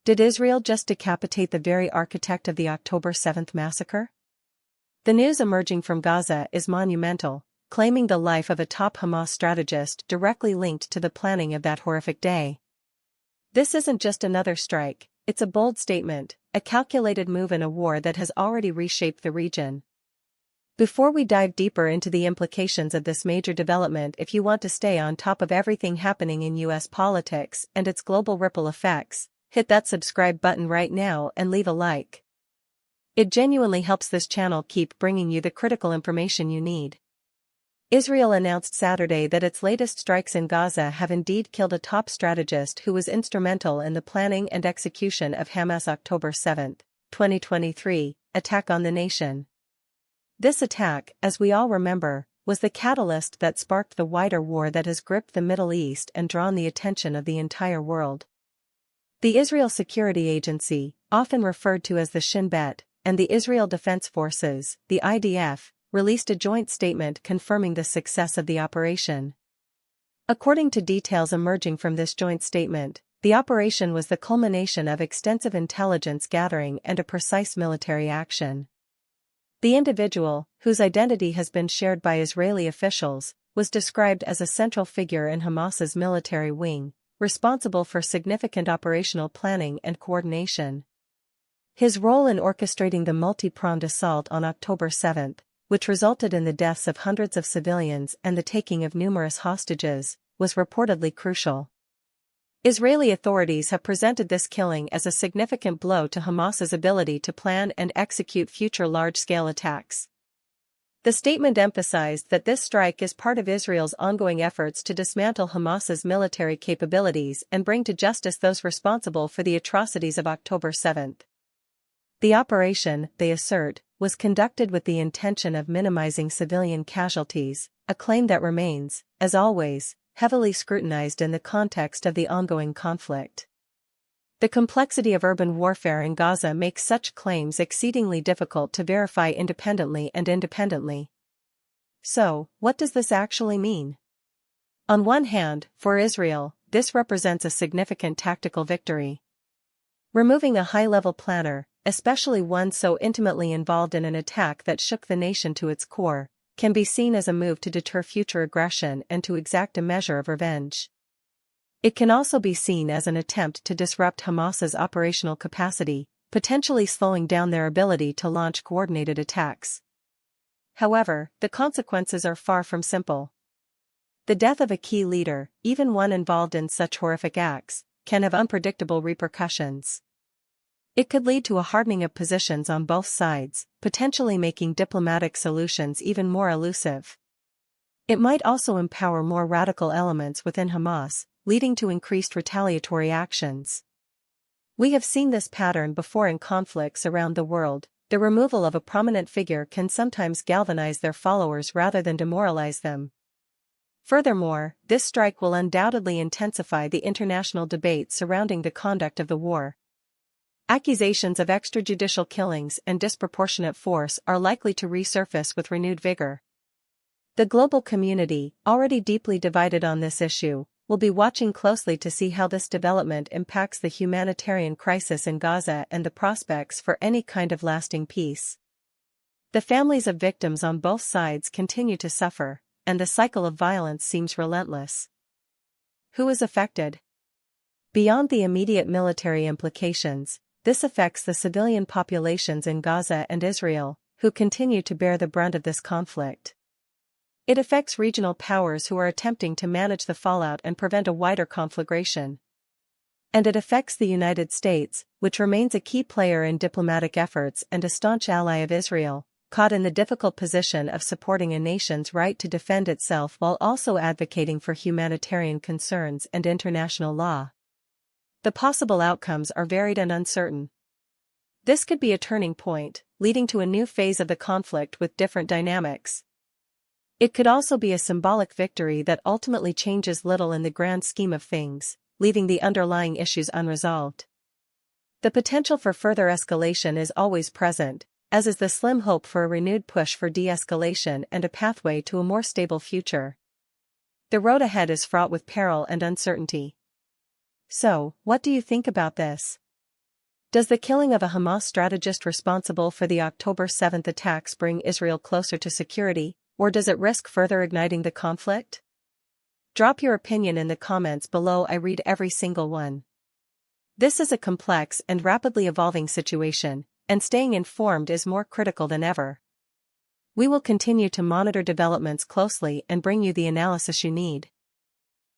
Did Israel just decapitate the very architect of the October 7th massacre? The news emerging from Gaza is monumental, claiming the life of a top Hamas strategist directly linked to the planning of that horrific day. This isn't just another strike, it's a bold statement, a calculated move in a war that has already reshaped the region. Before we dive deeper into the implications of this major development, if you want to stay on top of everything happening in US politics and its global ripple effects, hit that subscribe button right now and leave a like. It genuinely helps this channel keep bringing you the critical information you need. Israel announced Saturday that its latest strikes in Gaza have indeed killed a top strategist who was instrumental in the planning and execution of Hamas' October 7th, 2023, attack on the nation. This attack, as we all remember, was the catalyst that sparked the wider war that has gripped the Middle East and drawn the attention of the entire world. The Israel Security Agency, often referred to as the Shin Bet, and the Israel Defense Forces, the IDF, released a joint statement confirming the success of the operation. According to details emerging from this joint statement, the operation was the culmination of extensive intelligence gathering and a precise military action. The individual, whose identity has been shared by Israeli officials, was described as a central figure in Hamas's military wing, responsible for significant operational planning and coordination. His role in orchestrating the multi-pronged assault on October 7th, which resulted in the deaths of hundreds of civilians and the taking of numerous hostages, was reportedly crucial. Israeli authorities have presented this killing as a significant blow to Hamas's ability to plan and execute future large-scale attacks. The statement emphasized that this strike is part of Israel's ongoing efforts to dismantle Hamas's military capabilities and bring to justice those responsible for the atrocities of October 7th. The operation, they assert, was conducted with the intention of minimizing civilian casualties, a claim that remains, as always, heavily scrutinized in the context of the ongoing conflict. The complexity of urban warfare in Gaza makes such claims exceedingly difficult to verify independently. So, what does this actually mean? On one hand, for Israel, this represents a significant tactical victory. Removing a high-level planner, especially one so intimately involved in an attack that shook the nation to its core, can be seen as a move to deter future aggression and to exact a measure of revenge. It can also be seen as an attempt to disrupt Hamas's operational capacity, potentially slowing down their ability to launch coordinated attacks. However, the consequences are far from simple. The death of a key leader, even one involved in such horrific acts, can have unpredictable repercussions. It could lead to a hardening of positions on both sides, potentially making diplomatic solutions even more elusive. It might also empower more radical elements within Hamas, leading to increased retaliatory actions. We have seen this pattern before in conflicts around the world. The removal of a prominent figure can sometimes galvanize their followers rather than demoralize them. Furthermore, this strike will undoubtedly intensify the international debate surrounding the conduct of the war. Accusations of extrajudicial killings and disproportionate force are likely to resurface with renewed vigor. The global community, already deeply divided on this issue, will be watching closely to see how this development impacts the humanitarian crisis in Gaza and the prospects for any kind of lasting peace. The families of victims on both sides continue to suffer, and the cycle of violence seems relentless. Who is affected? Beyond the immediate military implications, this affects the civilian populations in Gaza and Israel, who continue to bear the brunt of this conflict. It affects regional powers who are attempting to manage the fallout and prevent a wider conflagration. And it affects the United States, which remains a key player in diplomatic efforts and a staunch ally of Israel, caught in the difficult position of supporting a nation's right to defend itself while also advocating for humanitarian concerns and international law. The possible outcomes are varied and uncertain. This could be a turning point, leading to a new phase of the conflict with different dynamics. It could also be a symbolic victory that ultimately changes little in the grand scheme of things, leaving the underlying issues unresolved. The potential for further escalation is always present, as is the slim hope for a renewed push for de-escalation and a pathway to a more stable future. The road ahead is fraught with peril and uncertainty. So, what do you think about this? Does the killing of a Hamas strategist responsible for the October 7th attacks bring Israel closer to security, or does it risk further igniting the conflict? Drop your opinion in the comments below. I read every single one. This is a complex and rapidly evolving situation, and staying informed is more critical than ever. We will continue to monitor developments closely and bring you the analysis you need.